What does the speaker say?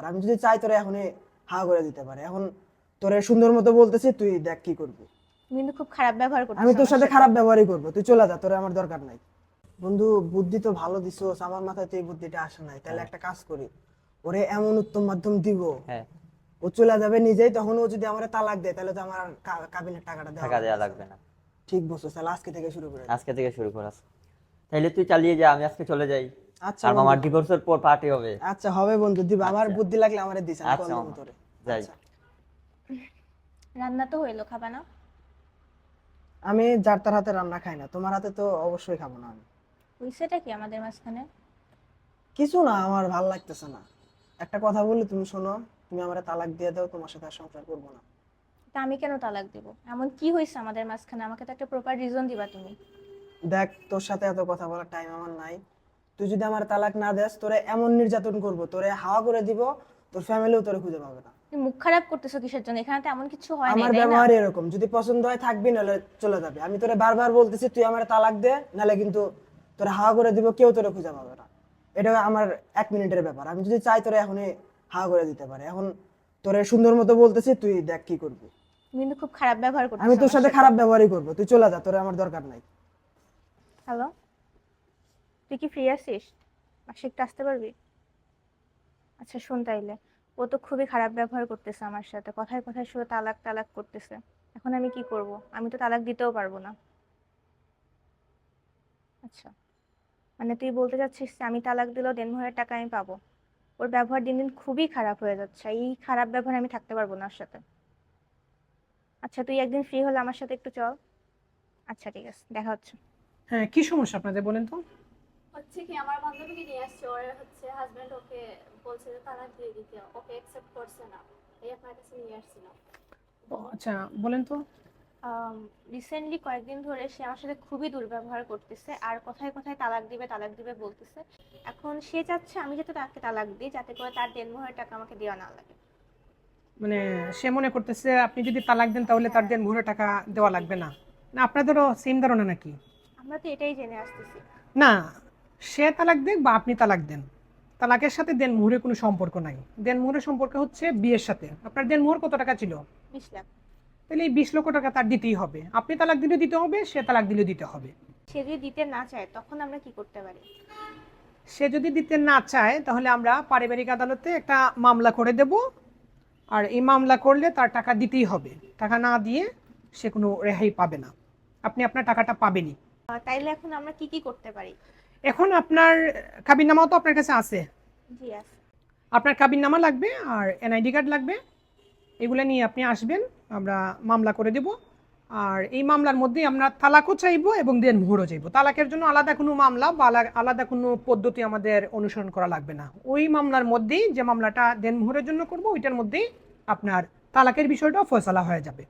আর আমি যদি চাই তোরে এখনই হা করে দিতে পারে। এখন তোরে সুন্দর মতো বলতেছি, তুই দেখ কি করবি। তুমি কিন্তু খুব খারাপ ব্যবহার করতেছো আমি তোর আমার সাথে সাথে। খারাপ ব্যবহারই করবো, তুই চলে যা, তোরে আমার দরকার নাই। বন্ধু বুদ্ধি তো ভালো দিছোস, আমার মাথায় তো এই বুদ্ধিটা আসে নাই। তাহলে হ্যাঁ একটা কাজ করি, ওরে এমন উত্তম মাধ্যম দিব, হ্যাঁ, ও চলে যাবে নিজেই। তখন ও যদি আমার তালাক দেয় তাহলে তো আমার আর কাবিনের টাকাটা দেওয়া টাকা দেওয়া লাগবে লাগবে না। না। ঠিক বলছিস, তাহলে আজকে থেকে শুরু করে দে। আজকে থেকে শুরু করাস, তাইলে তুই চালিয়ে যা, আমি আজকে চলে যাই। আচ্ছা আর বন্ধু, মামার ডিভোর্সের পর পার্টি হবে। আচ্ছা হবে বন্ধু, দিব। আমার আচ্ছা বুদ্ধি লাগলে আমারে দিস, আমি কল আচ্ছা দিব মামা, তোরে। যাই। আচ্ছা, রান্না তো হইলো, খাবা না? আমি যার তার হাতে রান্না খাই না, তোমার হাতে তো অবশ্যই খাবো না আমি। হইছেটা কি আমাদের মাঝখানে? কিছু না, আমার ভাল লাগতেছে না। একটা কথা বললে তুমি শোনো, তুমি আমারে তালাক দিয়ে দাও, তোমার সাথে আর সংসার করবো না। তা আমি কেন তালাক দিব? এমন কি হয়েছে আমাদের মাঝখানে? আমাকে তো একটা প্রপার রিজন দিবা তুমি। দেখ, তোর সাথে এত কথা বলার টাইম আমার নাই। তুই যদি আমার তালাক না দেস, তোরে এমন নির্যাতন করবো, তোরে হাওয়া করে দিব, তোর ফ্যামিলিও তোরে খুঁজে পাবে না। তুমি মুখ খারাপ করতেছো কিসের জন্য? এখানে তো এমন কিছু হয় নাই, আমার তাই না? ব্যবহার এরকম, যদি পছন্দ হয় থাকবি, নাহলে চলে যাবে। আমি তোরে বারবার বলতেছি তুই আমার তালাক দে, নাহলে কিন্তু তোরে হাওয়া করে দিব, কেউ তোরে খুঁজে পাবে না। এটা আমার 1 মিনিটের ব্যাপার। আমি যদি চাই তোরে এখনই হাওয়া করে দিতে পারে। এখন তোরে সুন্দর মতো বলতেছি, তুই দেখ কি করবি। তুমি কিন্তু খুব খারাপ ব্যবহার আমি করতেছো তোর আমার সাথে সাথে। খারাপ ব্যবহারই করবো, তুই চলে যা, তোরে আমার দরকার নাই। হ্যালো, তুই কি ফ্রি আছিস? পাশে একটু আসতে পারবি? আচ্ছা শোন তাইলে, ও তো খুবই খারাপ ব্যবহার করতেছে আমার সাথে, কথায় কথায় শুধু তালাক তালাক করতেছে। এখন আমি কি করব? আমি তো তালাক দিতেও পারবো না। আচ্ছা, মানে তুই বলতে চাচ্ছিস যে আমি তালাক দিলেও দেনমোহরের টাকা আমি পাবো? ওর ব্যবহার দিন দিন খুবই খারাপ হয়ে যাচ্ছে, এই খারাপ ব্যবহার আমি থাকতে পারবো না ওর সাথে। আচ্ছা তুই একদিন ফ্রি হলে আমার সাথে একটু চল। আচ্ছা ঠিক আছে, দেখা হচ্ছে। হ্যাঁ, কি সমস্যা আপনাদের বলেন তো? হচ্ছে কি, আমার বান্ধবীকে নিয়ে আসছে, ওর হচ্ছে হাজবেন্ড ওকে বলছে যে তালাক দিয়ে দিতে, ওকে অ্যাকসেপ্ট করছে না। এই আপনার কাছে নিয়ে আসছিলাম। ও আচ্ছা, বলেন তো। রিসেন্টলি কয়েকদিন ধরে সে আমার সাথে খুবই দুর্ব্যবহার করতেছে, আর কথায় কথায় তালাক দিবে বলতেছে। এখন সে চাচ্ছে আমি যাতে তাকে তালাক দিই, যাতে করে তার দেনমোহরের টাকা আমাকে দেওয়া না লাগে। মানে সে মনে করতেছে আপনি যদি তালাক দেন তাহলে তার দেন ভরে টাকা দেওয়া লাগবে না। না আপনাদেরও সেম ধারণা নাকি? আমরা তো এটাই জেনে আসতেছি। না, সে তালাক দেখ বা আপনি তালাক দেন, তালাকের সাথে দেন মুহুরে কোনো সম্পর্ক নাই। দেন মুহুরের সম্পর্ক হচ্ছে বিয়ের সাথে। আপনার দেন মুহুর কত টাকা ছিল? 20 লাখ। তাহলে এই 20 লক্ষ টাকা তার দিতেই হবে। আপনি তালাক দিলে দিতে হবে, সে তালাক দিলে দিতে হবে। সে যদি দিতে না চায় তখন আমরা কি করতে পারি? সে যদি দিতে না চায় তাহলে আমরা পারিবারিক আদালতে একটা মামলা করে দেব। আর এই মামলা করলে তার টাকা দিতেই হবে। টাকা না দিয়ে সে কোনো রেহাই পাবে না, আপনি আপনার টাকাটা পাবেনই। তাইলে এখন আমরা কি কি করতে পারি? এখন আপনার কাবিননামাও তো আপনার কাছে আছে। জি আছে। আপনার কাবিননামা লাগবে আর এনআইডি কার্ড লাগবে। এগুলো নিয়ে আপনি আসবেন, আমরা মামলা করে দেব। আর এই মামলার মধ্যেই আমরা তালাকও চাইবো এবং দেন মোহরও চাইবো। তালাকের জন্য আলাদা কোনো মামলা বা আলাদা কোনো পদ্ধতি আমাদের অনুসরণ করা লাগবে না। ওই মামলার মধ্যেই, যে মামলাটা দেন মোহরের জন্য করব, ওইটার মধ্যেই আপনার তালাকের বিষয়টাও ফয়সালা হয়ে যাবে।